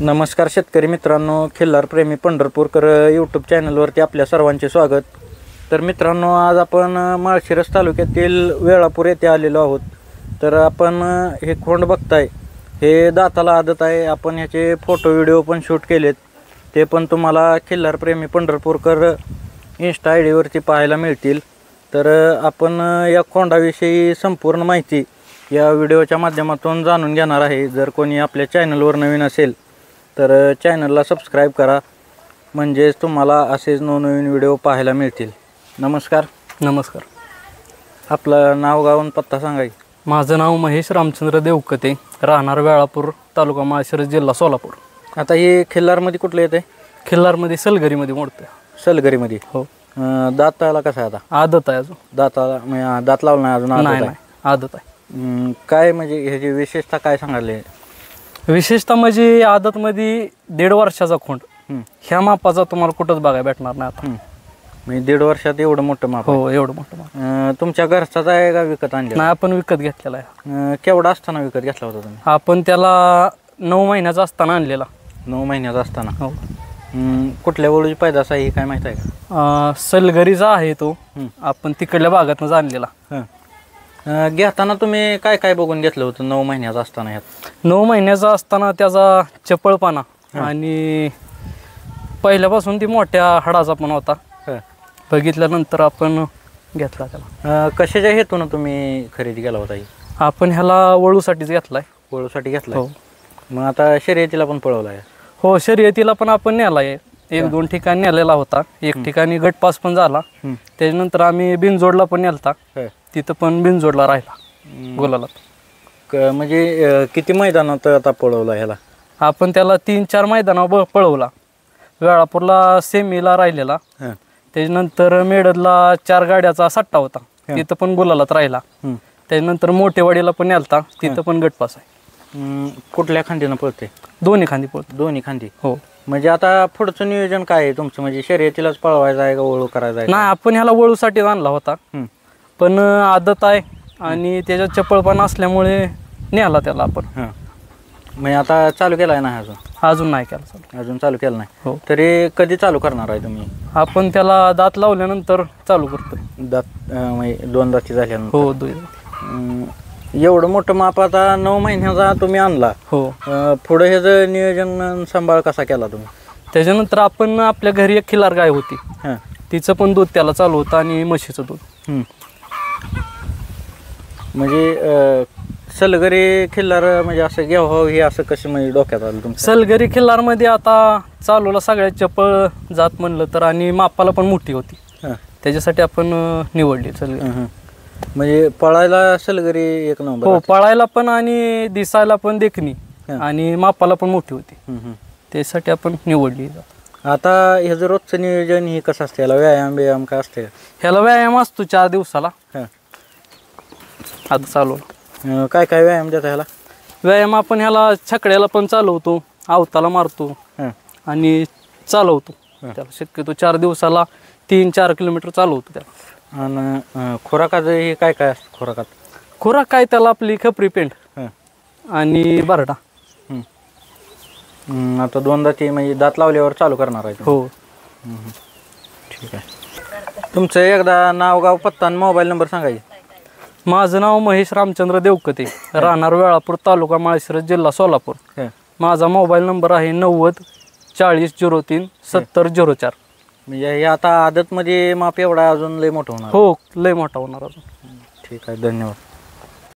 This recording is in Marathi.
नमस्कार शेतकरी मित्रांनो, खिल्लार प्रेमी पंढरपूरकर यूट्यूब चॅनलवरती आपल्या सर्वांचे स्वागत. तर मित्रांनो, आज आपण माळशिरस तालुक्यातील वेळापूर येथे आलेलो आहोत. तर आपण हे खोंड बघताय, हे दाताला आदत आहे. आपण ह्याचे फोटो व्हिडिओ पण शूट केलेत, ते पण तुम्हाला खिल्लार प्रेमी पंढरपूरकर इंस्टा आय डीवरती पाहायला मिळतील. तर आपण या खोंडाविषयी संपूर्ण माहिती या व्हिडिओच्या माध्यमातून जाणून घेणार आहे. जर कोणी आपल्या चॅनलवर नवीन असेल तर चॅनलला सबस्क्राईब करा, म्हणजेच तुम्हाला असेच नवनवीन व्हिडिओ पाहायला मिळतील. नमस्कार. नमस्कार. आपलं नाव, गाव आणि पत्ता सांगा. माझं नाव महेश रामचंद्र देवकते, राहणार वेळापूर, तालुका माळशिरस, जिल्हा सोलापूर. आता हे खिल्लारमध्ये कुठलं येते? खिल्लारमध्ये सलगरीमध्ये मोडतं. सलगरीमध्ये. हो. दाताला कसं आहे? आता आदत आहे अजून. दाताला दात लावला नाही अजून? नाही, आदत आहे. काय म्हणजे ह्याची विशेषता काय सांगायला? विशेषतः म्हणजे आदतमध्ये 1.5 वर्षाचा खोंड, ह्या मापाचा तुम्हाला कुठंच बघायला भेटणार नाही आता. म्हणजे 1.5 वर्षात एवढं मोठं माप? हो, एवढं मोठं माप. तुमच्या घरचाच आहे का विकत आणलं? नाही, आपण विकत घेतलेला आहे. केवढा असताना विकत घेतला होता तुम्ही? आपण त्याला 9 महिन्याचा असताना आणलेला. 9 महिन्याचा असताना? हो. कुठल्या वळूची पैदास आहे काय माहिती आहे का? सलगरीचा आहे तो. आपण तिकडल्या भागातूनच आणलेला. घेताना तुम्ही काय काय बघून घेतलं होतं 9 महिन्याचा असताना? ह्यात 9 महिन्याचा असताना त्याचा चपळपणा आणि पहिल्यापासून ती मोठ्या हाडाचा पण होता. बघितल्यानंतर आपण घेतला त्याला. कशाच्या हेतून तुम्ही खरेदी केला होता? आपण ह्याला वळूसाठीच घेतलाय. वळूसाठी घेतला? हो. मग आता शर्यतीला पण पळवला आहे? हो, शर्यतीला पण आपण नेलाय. 1-2 ठिकाणी नेलेला होता. एक ठिकाणी गटपास पण झाला. त्याच्यानंतर आम्ही बिनजोडला पण नेलता, तिथं पण बिनजोडला राहिला गुलाला. म्हणजे किती मैदानात आता पळवला ह्याला? आपण त्याला 3-4 मैदानावर पळवला. वेळापूरला सेमीला राहिलेला, त्याच्यानंतर मेडदला 4 गाड्याचा सट्टा होता, तिथं पण गुलालात राहिला. त्याच्यानंतर मोठेवाडीला पण नेलता, तिथं पण गटपास आहे. कुठल्या खांदीनं पळते? दोन्ही खांदी पळतो. दोन्ही खांदी? हो. म्हणजे आता पुढचं नियोजन काय आहे तुमचं? म्हणजे शर्यतीलाच पळवायचं आहे का वळू करायचं आहे? नाही, आपण ह्याला वळूसाठी आणला होता, पण आदत आहे आणि त्याच्यात चपळपणा असल्यामुळे नेला त्याला आपण. म्हणजे आता चालू केला आहे ना? अजून नाही केला चालू. अजून चालू केलं नाही? हो. तरी कधी चालू करणार आहे तुम्ही? आपण त्याला दात लावल्यानंतर चालू करतोय. दात म्हणजे 2 दाती झाल्यानंतर? हो, 2. एवढं मोठं माप आता 9 महिन्याचा तुम्ही आणला. हो. पुढे ह्याचं नियोजन सांभाळ कसा केला तुम्ही? त्याच्यानंतर आपण आपल्या घरी एक खिल्लार गाय होती, तिचं पण दूध त्याला चालू होतं आणि म्हशीचं दूध. म्हणजे सलगरी खिल्लार म्हणजे असं घ्यावं हे असं कसं म्हणजे डोक्यात आलं तुमचं? सलगरी खिल्लारमध्ये आता चालूला सगळ्यात चपळ जात म्हणलं तर, आणि मापाला पण मोठी होती, त्याच्यासाठी आपण निवडली सलगरी. म्हणजे पळायला सलगरी एक नंबर? हो, पळायला पण आणि दिसायला पण देखणी आणि मापाला पण मोठी होती, त्यासाठी आपण निवडली. आता ह्याचं रोजचं नियोजन हे कसं असतं? ह्याला व्यायाम काय असते? ह्याला व्यायाम असतो 4 दिवसाला. आता चालू काय काय व्यायाम देता ह्याला? व्यायाम आपण ह्याला छकड्याला पण चालवतो, आवताला मारतो आणि चालवतो त्याला. शक्यतो 4 दिवसाला 3-4 किलोमीटर चालवतो त्याला. आणि खुराकाचं हे काय काय असतं खुराकात? खुराक काय त्याला आपली खपरी पेंट आणि बरडा. आता 2 दाती म्हणजे दात लावल्यावर चालू करणार आहे? हो. ठीक आहे. तुमचं एकदा नाव, गाव, पत्ता आणि मोबाईल नंबर सांगायचे. माझं नाव महेश रामचंद्र देवकते, राहणार वेळापूर, तालुका माळशिरस, जिल्हा सोलापूर. माझा मोबाईल नंबर आहे 90-40-03-70-04. म्हणजे हे आता आदतमध्ये माप एवढा अजून लय मोठं होणार? हो, लय मोठा होणार अजून. ठीक आहे, धन्यवाद.